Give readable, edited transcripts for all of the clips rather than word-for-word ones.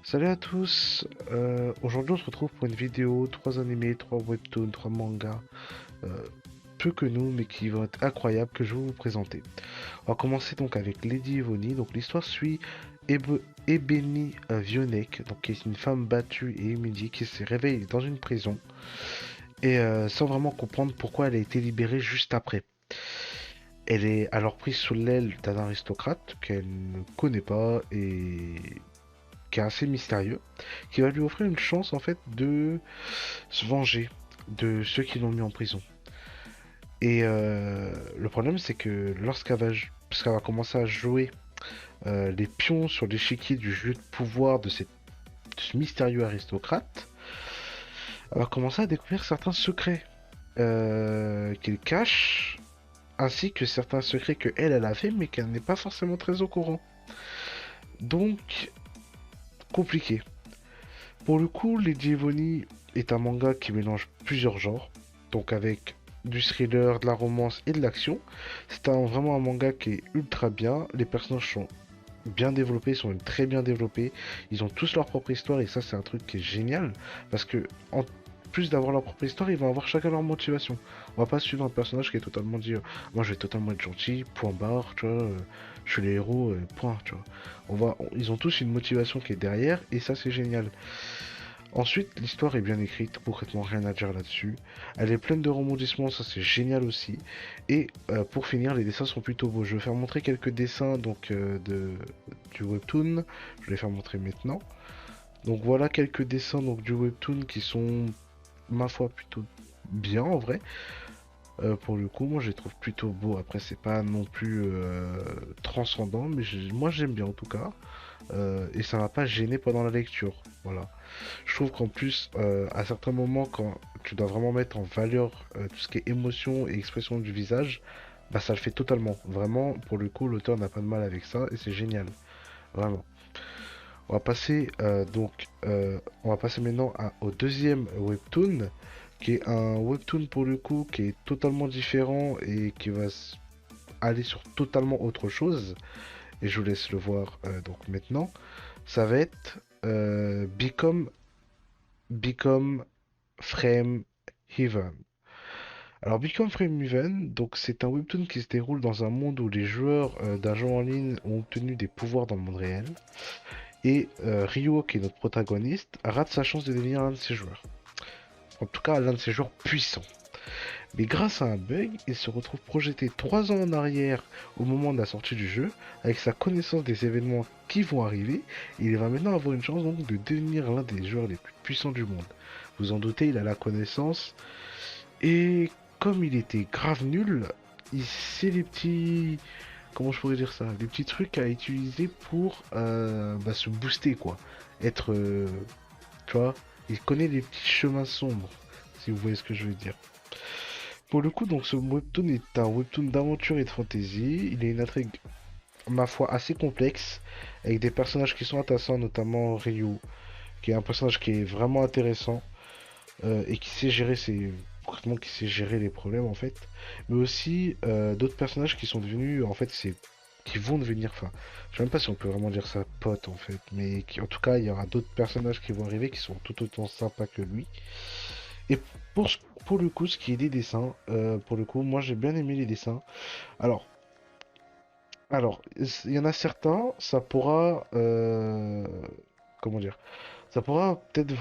Salut à tous, aujourd'hui on se retrouve pour une vidéo, 3 animés, 3 webtoons, 3 mangas, euh, peu que nous mais qui vont être incroyables que je vais vous présenter. On va commencer donc avec Lady Evony, donc l'histoire suit Ebony Vionek, donc qui est une femme battue et humiliée qui s'est réveillée dans une prison et sans vraiment comprendre pourquoi elle a été libérée juste après. Elle est alors prise sous l'aile d'un aristocrate qu'elle ne connaît pas et qui est assez mystérieux, qui va lui offrir une chance en fait de se venger de ceux qui l'ont mis en prison. Et le problème c'est que parce qu'elle va commencer à jouer les pions sur l'échiquier du jeu de pouvoir de ce mystérieux aristocrate, elle va commencer à découvrir certains secrets qu'il cache, ainsi que certains secrets que elle a fait mais qu'elle n'est pas forcément très au courant. Donc compliqué. Pour le coup, Lady Evony est un manga qui mélange plusieurs genres, donc avec du thriller, de la romance et de l'action. Vraiment un manga qui est ultra bien. Les personnages sont bien développés, sont même très bien développés. Ils ont tous leur propre histoire et ça c'est un truc qui est génial parce que en plus d'avoir leur propre histoire, ils vont avoir chacun leur motivation. On va pas suivre un personnage qui est totalement dit moi je vais totalement être gentil, point barre, tu vois, je suis le héros, point, tu vois. Ils ont tous une motivation qui est derrière et ça c'est génial. Ensuite, l'histoire est bien écrite, concrètement rien à dire là-dessus. Elle est pleine de rebondissements, ça c'est génial aussi. Et pour finir, les dessins sont plutôt beaux. Je vais faire montrer quelques dessins du webtoon. Je vais les faire montrer maintenant. Donc voilà quelques dessins du webtoon qui sont, ma foi, plutôt bien en vrai. Pour le coup, moi je les trouve plutôt beaux. Après, c'est pas non plus transcendant, mais moi j'aime bien en tout cas. Et ça m'a pas gêné pendant la lecture. Voilà. Je trouve qu'en plus, à certains moments, quand tu dois vraiment mettre en valeur tout ce qui est émotion et expression du visage, bah ça le fait totalement. Vraiment, pour le coup, l'auteur n'a pas de mal avec ça et c'est génial. Vraiment. On va passer maintenant au deuxième webtoon, qui est un webtoon pour le coup qui est totalement différent et qui va aller sur totalement autre chose. Et je vous laisse le voir donc maintenant. Ça va être Become Frame Heaven. Alors Become Frame Heaven, donc c'est un webtoon qui se déroule dans un monde où les joueurs d'un jeu en ligne ont obtenu des pouvoirs dans le monde réel. Et Ryo, qui est notre protagoniste, rate sa chance de devenir l'un de ces joueurs. En tout cas, l'un de ces joueurs puissants. Mais grâce à un bug, il se retrouve projeté 3 ans en arrière au moment de la sortie du jeu, avec sa connaissance des événements qui vont arriver, et il va maintenant avoir une chance donc de devenir l'un des joueurs les plus puissants du monde. Vous en doutez, il a la connaissance, et comme il était grave nul, il sait les petits... Comment je pourrais dire ça? Les petits trucs à utiliser pour se booster, quoi. Être... tu vois, il connaît les petits chemins sombres, si vous voyez ce que je veux dire. Pour le coup, donc ce webtoon est un webtoon d'aventure et de fantasy. Il a une intrigue, ma foi, assez complexe, avec des personnages qui sont attachants, notamment Ryu, qui est un personnage qui est vraiment intéressant et qui sait gérer concrètement qui sait gérer les problèmes en fait. Mais aussi d'autres personnages qui sont devenus, en fait, qui vont devenir, enfin, je sais même pas si on peut vraiment dire ça pote en fait, mais en tout cas, il y aura d'autres personnages qui vont arriver qui sont tout autant sympas que lui. Et pour, pour le coup, ce qui est des dessins, pour le coup, moi j'ai bien aimé les dessins. Alors, il y en a certains, ça pourra, comment dire, ça pourra peut-être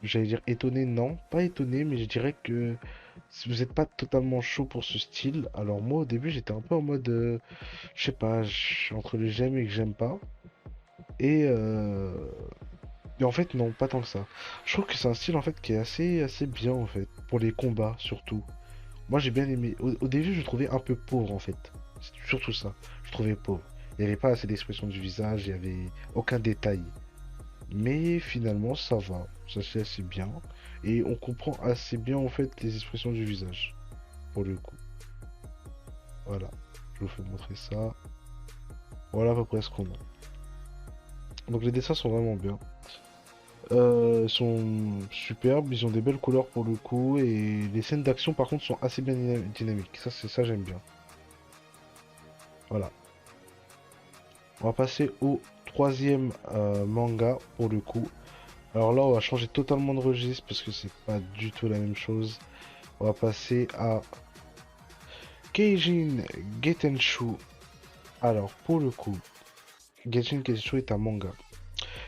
j'allais dire étonner, non, pas étonner, mais je dirais que si vous n'êtes pas totalement chaud pour ce style, alors moi au début j'étais un peu en mode, je sais pas, entre le j'aime et que j'aime pas. Et, en fait non, pas tant que ça. Je trouve que c'est un style en fait qui est assez bien en fait, pour les combats surtout. Moi j'ai bien aimé. Au début je le trouvais un peu pauvre en fait. C'est surtout ça. Je trouvais pauvre. Il n'y avait pas assez d'expression du visage, il n'y avait aucun détail. Mais finalement ça va. Ça c'est assez bien. Et on comprend assez bien en fait les expressions du visage. Pour le coup. Voilà. Je vous fais montrer ça. Voilà à peu près ce qu'on a. Donc les dessins sont vraiment bien. Ils sont superbes, ils ont des belles couleurs pour le coup. Et les scènes d'action par contre sont assez bien dynamiques. Ça j'aime bien. Voilà. On va passer au troisième manga pour le coup. Alors là, on va changer totalement de registre parce que c'est pas du tout la même chose. On va passer à Keijin Getenshu. Alors, pour le coup, Genshin Getenshu est un manga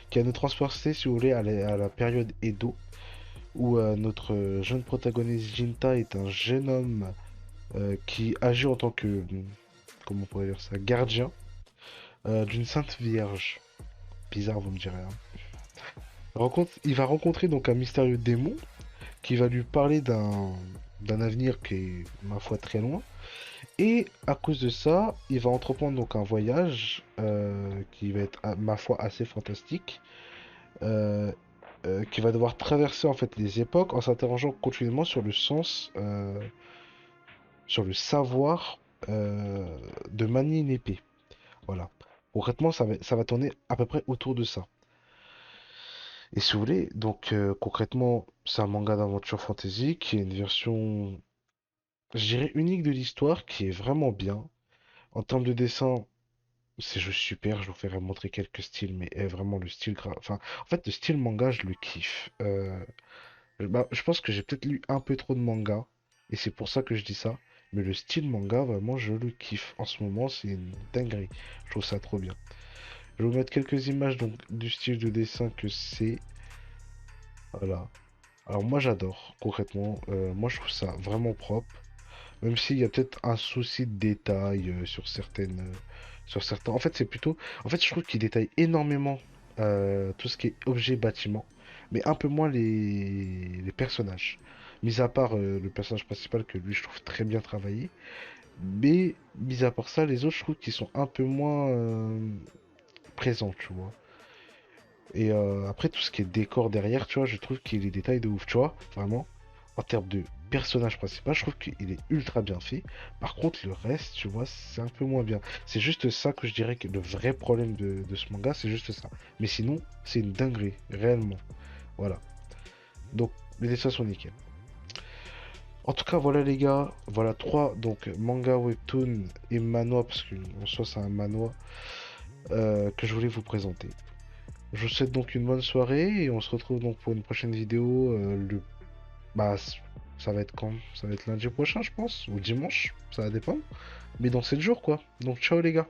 qui va nous transporter, si vous voulez, à la période Edo, où notre jeune protagoniste Jinta est un jeune homme qui agit en tant que, comment on pourrait dire ça, gardien d'une sainte vierge. Bizarre, vous me direz, hein. Il va rencontrer donc un mystérieux démon qui va lui parler d'un avenir qui est, ma foi, très loin. Et à cause de ça, il va entreprendre donc un voyage qui va être, ma foi, assez fantastique, euh, qui va devoir traverser en fait les époques en s'interrogeant continuellement sur le sens, sur le savoir de manier une épée. Voilà. Concrètement, ça va tourner à peu près autour de ça. Et si vous voulez, donc concrètement, c'est un manga d'aventure fantasy qui est une version, je dirais, unique de l'histoire, qui est vraiment bien. En termes de dessin, c'est juste super, je vous ferai montrer quelques styles, mais vraiment le style enfin, en fait, le style manga, je le kiffe. Bah, je pense que j'ai peut-être lu un peu trop de manga, et c'est pour ça que je dis ça. Mais le style manga, vraiment, je le kiffe. En ce moment, c'est une dinguerie. Je trouve ça trop bien. Je vais vous mettre quelques images donc, du style de dessin que c'est. Voilà. Alors moi, j'adore, concrètement. Moi, je trouve ça vraiment propre. Même s'il y a peut-être un souci de détail sur certaines, sur certains. En fait, c'est plutôt. En fait, je trouve qu'il détaille énormément tout ce qui est objet bâtiment, mais un peu moins les personnages. Mis à part le personnage principal que lui, je trouve très bien travaillé. Mais mis à part ça, les autres, je trouve qu'ils sont un peu moins présents, tu vois. Et après, tout ce qui est décor derrière, tu vois, je trouve qu'il y a des détails de ouf, tu vois, vraiment. En termes de personnage principal, je trouve qu'il est ultra bien fait. Par contre, le reste, tu vois, c'est un peu moins bien. C'est juste ça que je dirais que le vrai problème de ce manga, c'est juste ça. Mais sinon, c'est une dinguerie, réellement. Voilà. Donc, les dessins sont nickel. En tout cas, voilà les gars, voilà trois, donc manga, webtoon et manhwa, parce qu'en soi c'est un manhwa, que je voulais vous présenter. Je vous souhaite donc une bonne soirée et on se retrouve donc pour une prochaine vidéo. Bah, ça va être quand? Ça va être lundi prochain, je pense, ou dimanche, ça va dépendre. Mais dans 7 jours, quoi. Donc, ciao les gars.